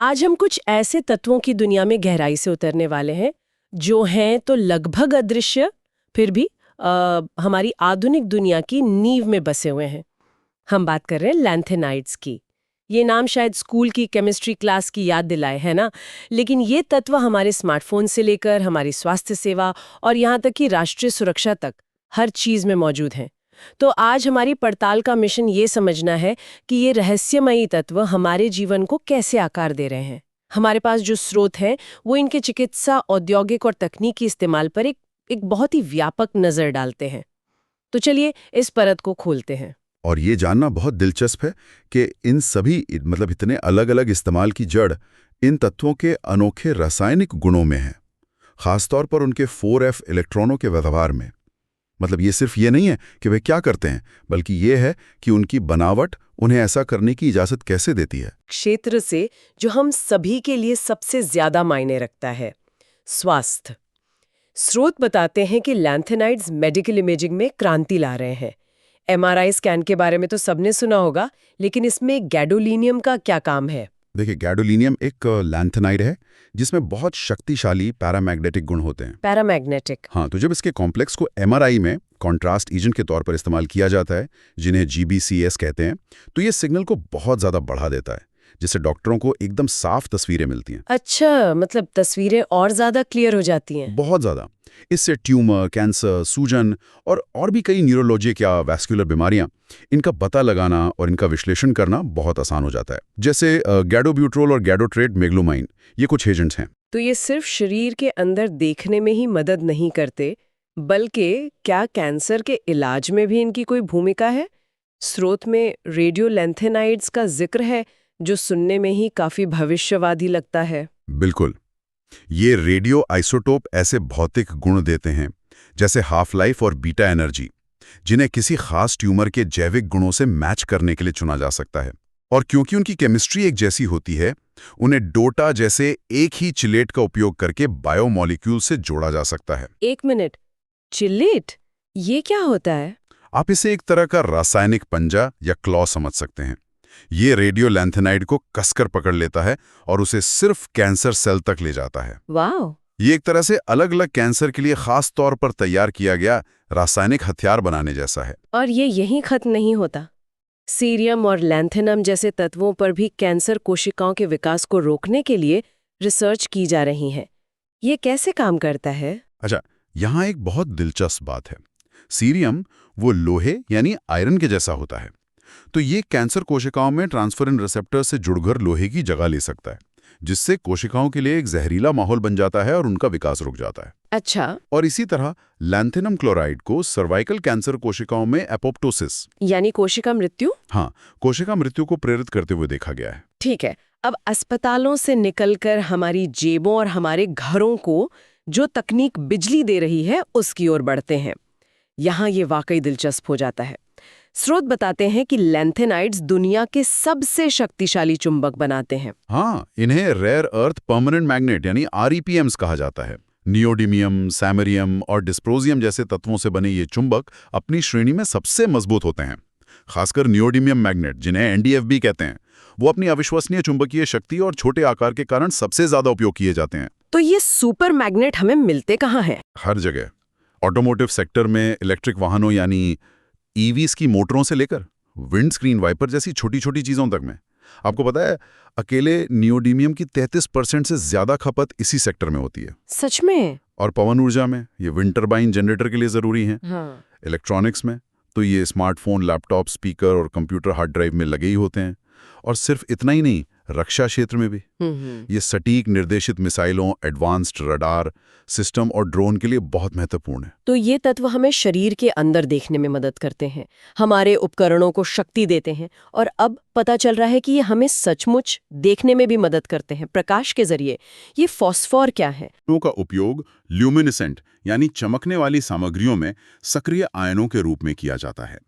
आज हम कुछ ऐसे तत्वों की दुनिया में गहराई से उतरने वाले हैं जो हैं तो लगभग अदृश्य, फिर भी हमारी आधुनिक दुनिया की नींव में बसे हुए हैं। हम बात कर रहे हैं लैंथेनाइड्स की। ये नाम शायद स्कूल की केमिस्ट्री क्लास की याद दिलाए, है ना? लेकिन ये तत्व हमारे स्मार्टफोन से लेकर हमारी स्वास्थ्य सेवा और यहाँ तक कि राष्ट्रीय सुरक्षा तक हर चीज में मौजूद हैं। तो आज हमारी पड़ताल का मिशन ये समझना है कि ये रहस्यमयी तत्व हमारे जीवन को कैसे आकार दे रहे हैं। हमारे पास जो स्रोत हैं वो इनके चिकित्सा, औद्योगिक और तकनीकी इस्तेमाल पर एक बहुत ही व्यापक नजर डालते हैं। तो चलिए इस परत को खोलते हैं। और ये जानना बहुत दिलचस्प है कि इन सभी इतने अलग अलग इस्तेमाल की जड़ इन तत्वों के अनोखे रासायनिक गुणों में है, खासतौर पर उनके 4f इलेक्ट्रॉनों के व्यवहार में। ये सिर्फ ये नहीं है कि वे क्या करते हैं, बल्कि ये है कि उनकी बनावट उन्हें ऐसा करने की इजाजत कैसे देती है। क्षेत्र से जो हम सभी के लिए सबसे ज्यादा मायने रखता है, स्वास्थ्य। स्रोत बताते हैं कि लैंथेनाइड्स मेडिकल इमेजिंग में क्रांति ला रहे हैं। एमआरआई स्कैन के बारे में तो सबने सुना होगा, लेकिन इसमें गैडोलीनियम का क्या काम है? देखिए, गैडोलीनियम एक लैंथेनाइड है जिसमें बहुत शक्तिशाली पैरामैग्नेटिक गुण होते हैं। पैरामैग्नेटिक। हाँ, तो जब इसके कॉम्प्लेक्स को एमआरआई में कॉन्ट्रास्ट एजेंट के तौर पर इस्तेमाल किया जाता है, जिन्हें जीबीसीएस कहते हैं, तो ये सिग्नल को बहुत ज़्यादा बढ़ा देता है, जिससे डॉक्टरों को एकदम साफ तस्वीरें मिलती हैं। अच्छा, मतलब तस्वीरें और ज्यादा क्लियर हो जाती हैं। बहुत ज़्यादा। इससे ट्यूमर, कैंसर, सूजन और भी कई न्यूरोलॉजिक या वैस्कुलर बीमारियां, इनका पता लगाना और इनका विश्लेषण करना बहुत आसान हो जाता है। जैसे गैडोब्यूट्रोल और गैडोट्रेट मेग्लोमाइन, ये कुछ एजेंट्स हैं। तो ये सिर्फ शरीर के अंदर देखने में ही मदद नहीं करते, बल्कि क्या कैंसर के इलाज में भी इनकी कोई भूमिका है? स्रोत में रेडियोलैंथेनाइड्स का जिक्र है, जो सुनने में ही काफी भविष्यवादी लगता है। बिल्कुल। ये रेडियो आइसोटोप ऐसे भौतिक गुण देते हैं, जैसे हाफ लाइफ और बीटा एनर्जी, जिन्हें किसी खास ट्यूमर के जैविक गुणों से मैच करने के लिए चुना जा सकता है। और क्योंकि उनकी केमिस्ट्री एक जैसी होती है, उन्हें डोटा जैसे एक ही चिलेट का उपयोग करके बायोमॉलिक्यूल से जोड़ा जा सकता है। एक मिनट, चिलेट? ये क्या होता है? आप इसे एक तरह का रासायनिक पंजा या क्लॉ समझ सकते हैं। ये रेडियो लैंथेनाइड को कसकर पकड़ लेता है और उसे सिर्फ कैंसर सेल तक ले जाता है। वाह! ये एक तरह से अलग अलग कैंसर के लिए खास तौर पर तैयार किया गया रासायनिक हथियार बनाने जैसा है। और ये यहीं खत्म नहीं होता। सीरियम और लैंथेनम जैसे तत्वों पर भी कैंसर कोशिकाओं के विकास को रोकने के लिए रिसर्च की जा रही है। ये कैसे काम करता है? अच्छा, यहाँ एक बहुत दिलचस्प बात है। सीरियम वो लोहे यानी आयरन के जैसा होता है, तो ये कैंसर कोशिकाओं में ट्रांसफरिन रिसेप्टर से जुड़कर लोहे की जगह ले सकता है, जिससे कोशिकाओं के लिए एक जहरीला माहौल बन जाता है और उनका विकास रुक जाता है। अच्छा। और इसी तरह लैंथेनम क्लोराइड को सर्वाइकल कैंसर कोशिकाओं में एपोप्टोसिस यानी कोशिका मृत्यु? हाँ, कोशिका मृत्यु को प्रेरित करते हुए देखा गया है। ठीक है। अब अस्पतालों से निकलकर हमारी जेबों और हमारे घरों को जो तकनीक बिजली दे रही है, उसकी ओर बढ़ते हैं। यहाँ ये वाकई दिलचस्प हो जाता है। स्रोत बताते हैं कि लैंथेनाइड्स दुनिया के सबसे शक्तिशाली चुंबक बनाते हैं। हाँ, इन्हें रेयर अर्थ परमानेंट मैग्नेट यानी REPMs कहा जाता है। नियोडिमियम, सैमेरियम और डिस्प्रोजियम जैसे तत्वों से बने ये चुंबक अपनी श्रेणी में सबसे मजबूत होते हैं। खासकर नियोडिमियम मैग्नेट, जिन्हें NdFb कहते हैं, वो अपनी अविश्वसनीय चुंबकीय शक्ति और छोटे आकार के कारण सबसे ज्यादा उपयोग किए जाते हैं। तो ये सुपर मैग्नेट हमें मिलते कहाँ हैं? हर जगह। ऑटोमोटिव सेक्टर में इलेक्ट्रिक वाहनों यानी EVs की मोटरों से लेकर विंड स्क्रीन वाइपर जैसी छोटी छोटी चीजों तक में। आपको पता है, अकेले नियोडिमियम की 33% से ज्यादा खपत इसी सेक्टर में होती है। सच में? और पवन ऊर्जा में ये विंड टरबाइन जनरेटर के लिए जरूरी हैं। हाँ। इलेक्ट्रॉनिक्स में तो ये स्मार्टफोन, लैपटॉप, स्पीकर और कंप्यूटर हार्ड ड्राइव में लगे ही होते हैं। और सिर्फ इतना ही नहीं, रक्षा क्षेत्र में भी ये सटीक निर्देशित मिसाइलों, एडवांस्ड रडार सिस्टम और ड्रोन के लिए बहुत महत्वपूर्ण है। तो ये तत्व हमें शरीर के अंदर देखने में मदद करते हैं, हमारे उपकरणों को शक्ति देते हैं, और अब पता चल रहा है कि ये हमें सचमुच देखने में भी मदद करते हैं, प्रकाश के जरिए। ये फॉस्फोर क्या है? का उपयोग ल्यूमिनेसेंट यानी चमकने वाली सामग्रियों में सक्रिय आयनों के रूप में किया जाता है।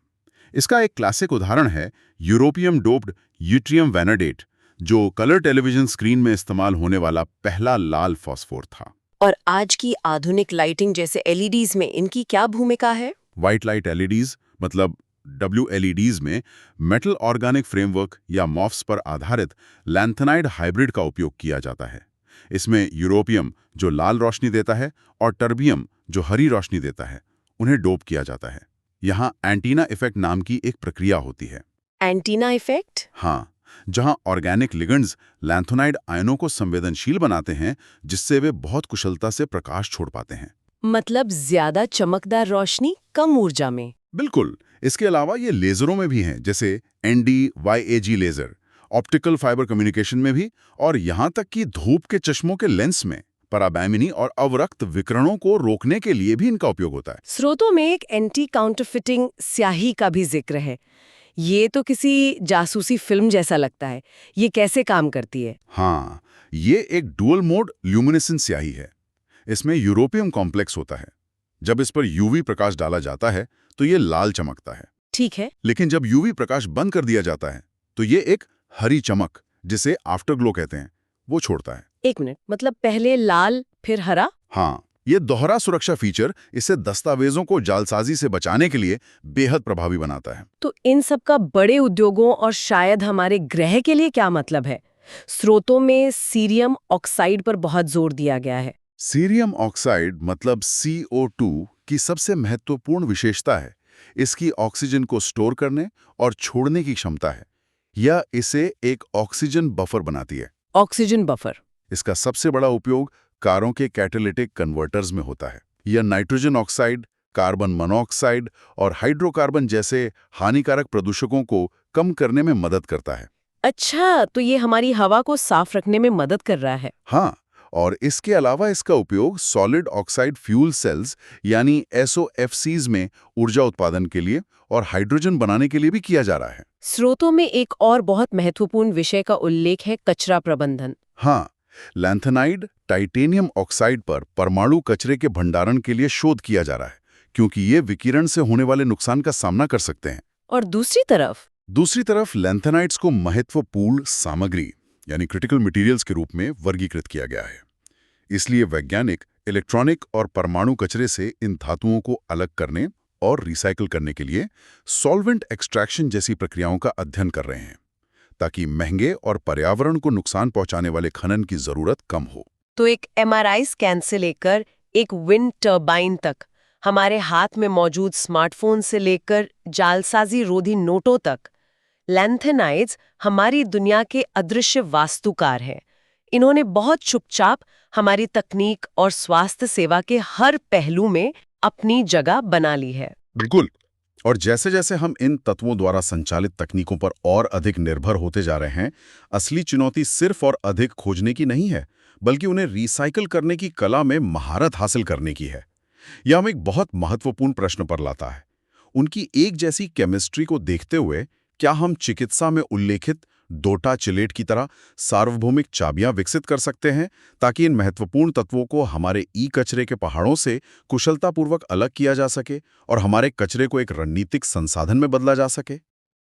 इसका एक क्लासिक उदाहरण है यूरोपियम डोप्ड यूट्रियम वैनाडेट, जो कलर टेलीविजन स्क्रीन में इस्तेमाल होने वाला पहला लाल फॉस्फोर था। और आज की आधुनिक लाइटिंग जैसे LEDs में इनकी क्या भूमिका है? व्हाइट लाइट LEDs मतलब WLEDs में मेटल ऑर्गेनिक फ्रेमवर्क या मॉफ्स पर आधारित लैंथेनाइड हाइब्रिड का उपयोग किया जाता है। इसमें यूरोपियम जो लाल रोशनी देता है और टर्बियम जो हरी रोशनी देता है, उन्हें डोप किया जाता है। यहाँ एंटीना इफेक्ट नाम की एक प्रक्रिया होती है। Antenna effect? हाँ, जहां ऑर्गेनिक लिगेंड्स लैंथेनाइड आयनों को संवेदनशील बनाते हैं, जिससे वे बहुत कुशलता से प्रकाश छोड़ पाते हैं। मतलब ज्यादा चमकदार रोशनी कम ऊर्जा में। बिल्कुल। इसके अलावा ये लेजरों में भी हैं, जैसे ND-YAG laser, optical fibre communication में भी, और यहाँ तक कि धूप के चश्मों के लेंस में पराबैंगनी और अवरक्त विकिरणों को रोकने के लिए भी इनका उपयोग होता है। स्रोतों में एक एंटी काउंटरफिटिंग स्याही का भी जिक्र है। ये तो किसी जासूसी फिल्म जैसा लगता है। ये कैसे काम करती है? हाँ, ये एक डुअल मोड ल्यूमिनेसेंस स्याही है। इसमें यूरोपियम कॉम्प्लेक्स होता है। जब इस पर यूवी प्रकाश डाला जाता है तो ये लाल चमकता है। ठीक है। लेकिन जब यूवी प्रकाश बंद कर दिया जाता है तो ये एक हरी चमक, जिसे आफ्टरग्लो कहते हैं, वो छोड़ता है। एक मिनट, मतलब पहले लाल फिर हरा? हाँ, ये दोहरा सुरक्षा फीचर इसे दस्तावेजों को जालसाजी से बचाने के लिए बेहद प्रभावी बनाता है। तो इन सब का बड़े उद्योगों और शायद हमारे ग्रह के लिए क्या मतलब है? स्रोतों में सीरियम ऑक्साइड पर बहुत जोर दिया गया है। सीरियम ऑक्साइड मतलब CO2 की सबसे महत्वपूर्ण विशेषता है इसकी ऑक्सीजन को स्टोर करने और छोड़ने की क्षमता है। यह इसे एक ऑक्सीजन बफर बनाती है। Oxygen buffer? इसका सबसे बड़ा उपयोग कारों के कैटालिटिक कन्वर्टर्स में होता है। यह नाइट्रोजन ऑक्साइड, कार्बन मोनोऑक्साइड और हाइड्रोकार्बन जैसे हानिकारक प्रदूषकों को कम करने में मदद करता है। अच्छा, तो ये हमारी हवा को साफ रखने में मदद कर रहा है। हाँ, और इसके अलावा इसका उपयोग सॉलिड ऑक्साइड फ्यूल सेल्स यानी SOFCs में ऊर्जा उत्पादन के लिए और हाइड्रोजन बनाने के लिए भी किया जा रहा है। स्रोतों में एक और बहुत महत्वपूर्ण विषय का उल्लेख है कचरा प्रबंधन। हाँ, लैंथेनाइड टाइटेनियम ऑक्साइड पर परमाणु कचरे के भंडारण के लिए शोध किया जा रहा है, क्योंकि ये विकिरण से होने वाले नुकसान का सामना कर सकते हैं। और दूसरी तरफ लैंथेनाइड्स को महत्वपूर्ण सामग्री यानी क्रिटिकल मटेरियल्स के रूप में वर्गीकृत किया गया है। इसलिए वैज्ञानिक इलेक्ट्रॉनिक और परमाणु कचरे से इन धातुओं को अलग करने और रिसाइकल करने के लिए सॉल्वेंट एक्सट्रैक्शन जैसी प्रक्रियाओं का अध्ययन कर रहे हैं, ताकि महंगे और पर्यावरण को नुकसान पहुंचाने वाले खनन की जरूरत कम हो। तो एक MRI स्कैन से लेकर एक विंड टर्बाइन तक, हमारे हाथ में मौजूद स्मार्टफोन से लेकर जालसाजी रोधी नोटों तक, लैंथेनाइड्स हमारी दुनिया के अदृश्य वास्तुकार हैं। इन्होंने बहुत चुपचाप हमारी तकनीक और स्वास्थ्य सेवा के हर पहलू में अपनी जगह बना ली है। बिल्कुल। और जैसे जैसे हम इन तत्वों द्वारा संचालित तकनीकों पर और अधिक निर्भर होते जा रहे हैं, असली चुनौती सिर्फ और अधिक खोजने की नहीं है, बल्कि उन्हें रिसाइकल करने की कला में महारत हासिल करने की है। यह हमें एक बहुत महत्वपूर्ण प्रश्न पर लाता है। उनकी एक जैसी केमिस्ट्री को देखते हुए क्या हम चिकित्सा में उल्लेखित डोटा चिलेट की तरह सार्वभौमिक चाबियां विकसित कर सकते हैं, ताकि इन महत्वपूर्ण तत्वों को हमारे कचरे के पहाड़ों से कुशलतापूर्वक अलग किया जा सके और हमारे कचरे को एक रणनीतिक संसाधन में बदला जा सके?